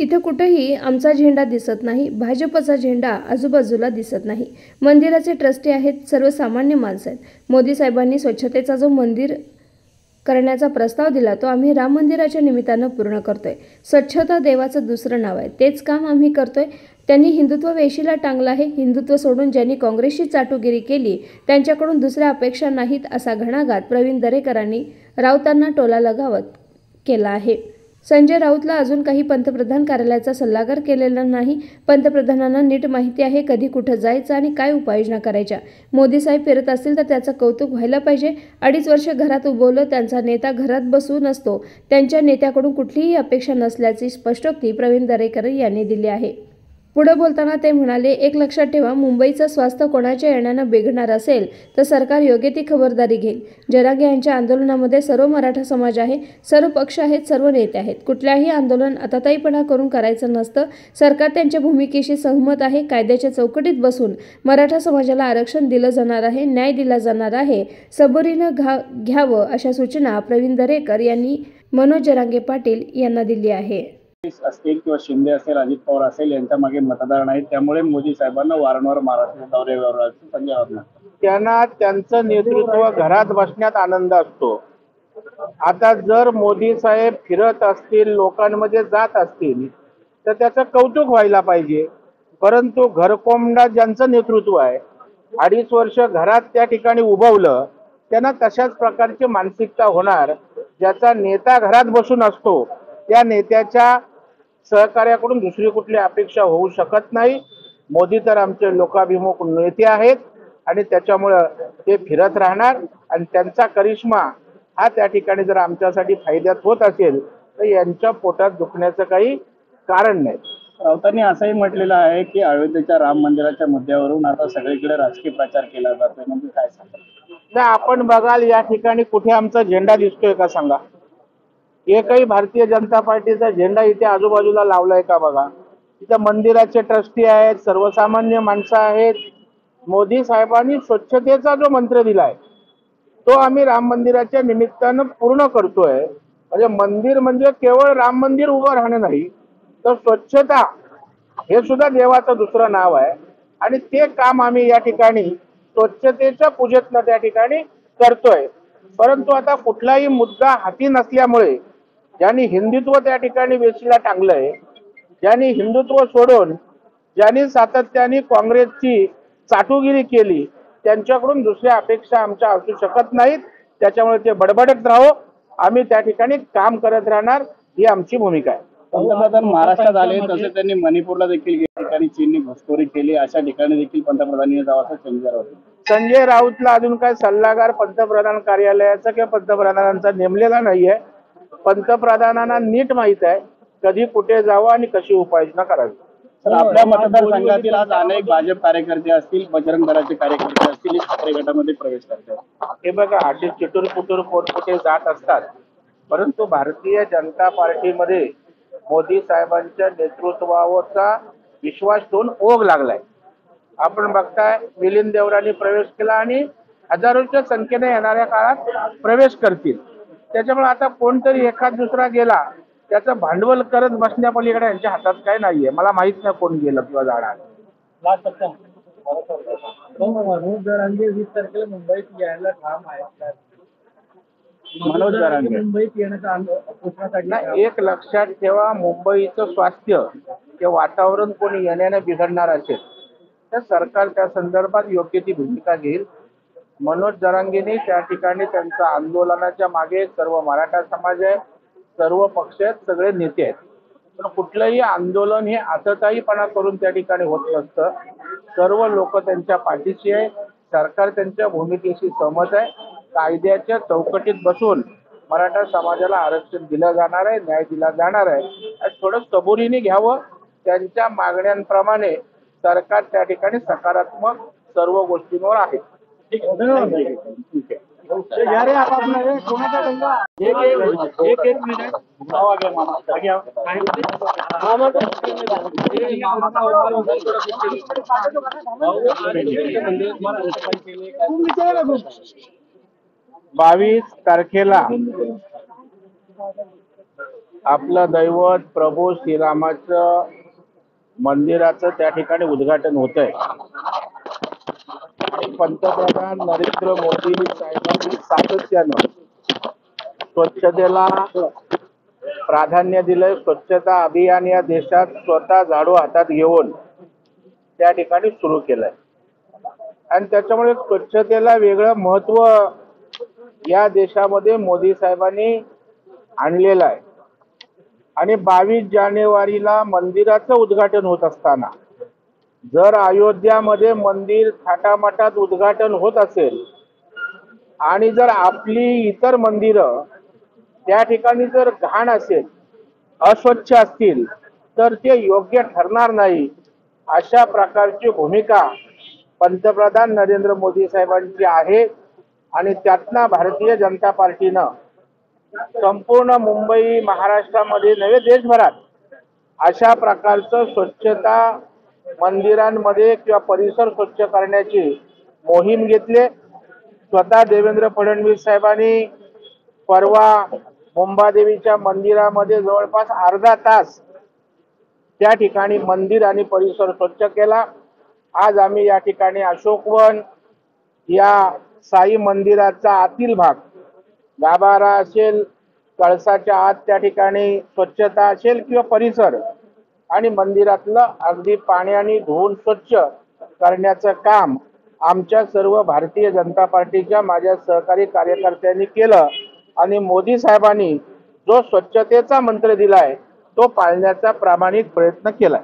इथं कुठेही आमचा झेंडा दिसत नाही, भाजपचा झेंडा आजूबाजूला दिसत नाही। मंदिराचे ट्रस्टी आहेत, सर्वसामान्य माणसं आहेत। मोदी साहेबांनी स्वच्छतेचा जो मंदिर करण्याचा प्रस्ताव दिला तो आम्ही राम मंदिराच्या निमित्तानं पूर्ण करतोय। स्वच्छता देवाचं दुसरं नाव आहे, तेच काम आम्ही करतोय। त्यांनी हिंदुत्व वेशीला टांगलं आहे। हिंदुत्व सोडून ज्यांनी काँग्रेसची चाटुगिरी केली त्यांच्याकडून दुसऱ्या अपेक्षा नाहीत असा घणाघात प्रवीण दरेकरांनी राऊतांना टोला लगावत केला आहे। संजय राऊतला अजून काही पंतप्रधान कार्यालयाचा सल्लागार केलेला नाही। पंतप्रधानांना नीट माहिती आहे कधी कुठं जायचं आणि काय उपाययोजना करायच्या। मोदी साहेब फिरत असतील तर त्याचं कौतुक व्हायला पाहिजे। 2.5 वर्ष घरात उभवलं, त्यांचा नेता घरात बसून नसतो। त्यांच्या नेत्याकडून कुठलीही अपेक्षा नसल्याची स्पष्टोक्ती प्रवीण दरेकर यांनी दिली आहे। पुढे बोलताना ते म्हणाले, एक लक्षात ठेवा, मुंबईचं स्वास्थ्य कोणाच्या येण्यानं बिघडणार असेल तर सरकार योग्य ती खबरदारी घेईल। जरांगे यांच्या आंदोलनामध्ये सर्व मराठा समाज आहे, सर्व पक्ष आहेत, सर्व नेते आहेत। कुठल्याही आंदोलन आताताईपणा करून करायचं नसतं। सरकार त्यांच्या भूमिकेशी सहमत आहे। कायद्याच्या चौकटीत बसून मराठा समाजाला आरक्षण दिलं जाणार आहे, न्याय दिला जाणार आहे। सबुरीनं घ्यावं अशा सूचना प्रवीण दरेकर यांनी मनोज जरांगे पाटील यांना दिली आहे। असतील किंवा शिंदे असेल, अजित पवार असेल, यांच्या मागे मतदार नाहीत, त्यामुळे मोदी साहेबांना वारंवार महाराष्ट्र दौऱ्यावर संजय राऊत त्यांना त्यांचं नेतृत्व घरात बसण्यात आनंद असतो। आता जर मोदी साहेब फिरत असतील, लोकांमध्ये जात असतील तर त्याचं कौतुक व्हायला पाहिजे। परंतु घरकोंबडा ज्यांचं नेतृत्व आहे, 2.5 वर्ष घरात त्या ठिकाणी उभवलं, त्यांना तशाच प्रकारची मानसिकता होणार। ज्याचा नेता घरात बसून असतो त्या नेत्याच्या सहकार्याकडून दुसरी कुठली अपेक्षा होऊ शकत नाही। मोदी तर आमचे लोकाभिमुख नेते आहेत आणि त्याच्यामुळे ते फिरत राहणार आणि त्यांचा करिश्मा हा त्या ठिकाणी जर आमच्यासाठी फायद्यात होत असेल तर यांच्या पोटात दुखण्याचं काही कारण नाही। राऊतांनी असंही म्हटलेलं आहे की अयोध्येच्या राम मंदिराच्या मुद्द्यावरून आता सगळीकडे राजकीय प्रचार केला जातोय, म्हणजे काय सांगा? आपण बघाल या ठिकाणी कुठे आमचा झेंडा दिसतोय का सांगा? एकही भारतीय जनता पार्टीचा झेंडा इथे आजूबाजूला लावलाय का बघा? इथं मंदिराचे ट्रस्टी आहेत, सर्वसामान्य माणसं आहेत। मोदी साहेबांनी स्वच्छतेचा जो मंत्र दिलाय तो आम्ही राम मंदिराच्या निमित्तानं पूर्ण करतोय। म्हणजे मंदिर म्हणजे केवळ राम मंदिर उभं राहणं नाही, तर स्वच्छता हे सुद्धा देवाचं दुसरं नाव आहे आणि ते काम आम्ही या ठिकाणी स्वच्छतेच्या पूजेतनं त्या ठिकाणी करतोय। परंतु आता कुठलाही मुद्दा हाती नसल्यामुळे ज्यांनी हिंदुत्व त्या ठिकाणी वेशीला टांगलंय, ज्यांनी हिंदुत्व सोडून ज्यांनी सातत्याने काँग्रेसची चाटुगिरी केली, त्यांच्याकडून दुसऱ्या अपेक्षा आमच्या असू शकत नाहीत। त्याच्यामुळे ते बडबडत राहो, आम्ही त्या ठिकाणी काम करत राहणार, ही आमची भूमिका आहे। पंतप्रधान महाराष्ट्रात आले तसे त्यांनी मणिपूरला देखील या ठिकाणी चीनने घुसखोरी केली, अशा ठिकाणी देखील पंतप्रधानांनी जावं असं संजय राऊत। संजय राऊतला अजून काय सल्लागार पंतप्रधान कार्यालयाचा किंवा पंतप्रधानांचा नेमलेला नाहीये। पंतप्रधानांना नीट माहित आहे कधी कुठे जावं आणि कशी उपाययोजना करावी। तर आपल्या मतदारसंघातील आज अनेक भाजप कार्यकर्ते असतील, बजरंग दलाचे कार्यकर्ते असतील, ठाकरे गटामध्ये प्रवेश करतात। हे बघा, असे चिटूर कोण कुठे जात असतात, परंतु भारतीय जनता पार्टीमध्ये मोदी साहेबांच्या नेतृत्वावरचा विश्वास ठेवून ओघ लागलाय। आपण बघताय मिलिंद देवरांनी प्रवेश केला आणि हजारोच्या संख्येने येणाऱ्या काळात प्रवेश करतील। त्याच्यामुळे आता कोणतरी एखाद दुसरा गेला त्याचं भांडवल करत बसण्यापलीकडे यांच्या हातात काय नाहीये। मला माहित नाही कोण गेलं किंवा जाणार। मनोज जरांगे 20 तारखेला मुंबईत यायला ठाम आहेत। मनोज जरांगे मुंबईत येण्याचा एक लक्षात ठेवा, मुंबईचं स्वास्थ्य ते वातावरण कोणी येण्याने बिघडणार असेल तर सरकार त्या संदर्भात योग्य ती भूमिका घेईल। मनोज जरांगेने त्या ठिकाणी त्यांच्या आंदोलनाच्या मागे सर्व मराठा समाज आहे, सर्व पक्ष आहेत, सगळे नेते आहेत। पण कुठलंही आंदोलन हे आतताईपणा करून त्या ठिकाणी होत नसतं। सर्व लोक त्यांच्या पाठीशी आहे, सरकार त्यांच्या भूमिकेशी सहमत आहे। कायद्याच्या चौकटीत बसून मराठा समाजाला आरक्षण दिलं जाणार आहे, न्याय दिला जाणार आहे। थोडं सबुरीने घ्यावं, त्यांच्या मागण्यांप्रमाणे सरकार त्या ठिकाणी सकारात्मक सर्व गोष्टींवर आहे। ठीक आहे। बावीस तारखेला आपलं दैवत प्रभू श्रीरामाचं मंदिराचं त्या ठिकाणी उद्घाटन होत आहे आणि पंतप्रधान नरेंद्र मोदी साहेबांनी सातत्यानं स्वच्छतेला प्राधान्य दिलंय. स्वच्छता अभियान या देशात स्वतः झाडू हातात घेऊन त्या ठिकाणी सुरू केलंय आणि त्याच्यामुळे स्वच्छतेला वेगळं महत्व या देशामध्ये मोदी साहेबांनी आणलेलं आहे. आणि 22 जानेवारीला मंदिराचं उद्घाटन होत असताना जर अयोध्यामध्ये मंदिर थाटामाटात उद्घाटन होत असेल आणि जर आपली इतर मंदिरं त्या ठिकाणी जर घाण असेल, अस्वच्छ असतील, तर ते योग्य ठरणार नाही. अशा प्रकारची भूमिका पंतप्रधान नरेंद्र मोदी साहेबांची आहे आणि त्यातनं भारतीय जनता पार्टीनं संपूर्ण मुंबई महाराष्ट्रामध्ये नव्हे देशभरात अशा प्रकारचं स्वच्छता मंदिरांमध्ये किंवा परिसर स्वच्छ करण्याची मोहीम घेतली. स्वतः देवेंद्र फडणवीस साहेबांनी परवा मुंबादेवीच्या मंदिरामध्ये जवळपास अर्धा तास त्या ठिकाणी मंदिर आणि परिसर स्वच्छ केला. आज आम्ही या ठिकाणी अशोकवन या साई मंदिराचा आतील भाग गाभारा असेल, कळसाच्या आत त्या ठिकाणी स्वच्छता असेल किंवा परिसर आणि मंदिरातलं अगदी पाण्याने धुवून स्वच्छ करण्याचं काम आमच्या सर्व भारतीय जनता पार्टीच्या माझ्या सहकारी कार्यकर्त्यांनी केलं आणि मोदी साहेबांनी जो स्वच्छतेचा मंत्र दिलाय तो पाळण्याचा प्रामाणिक प्रयत्न केलाय.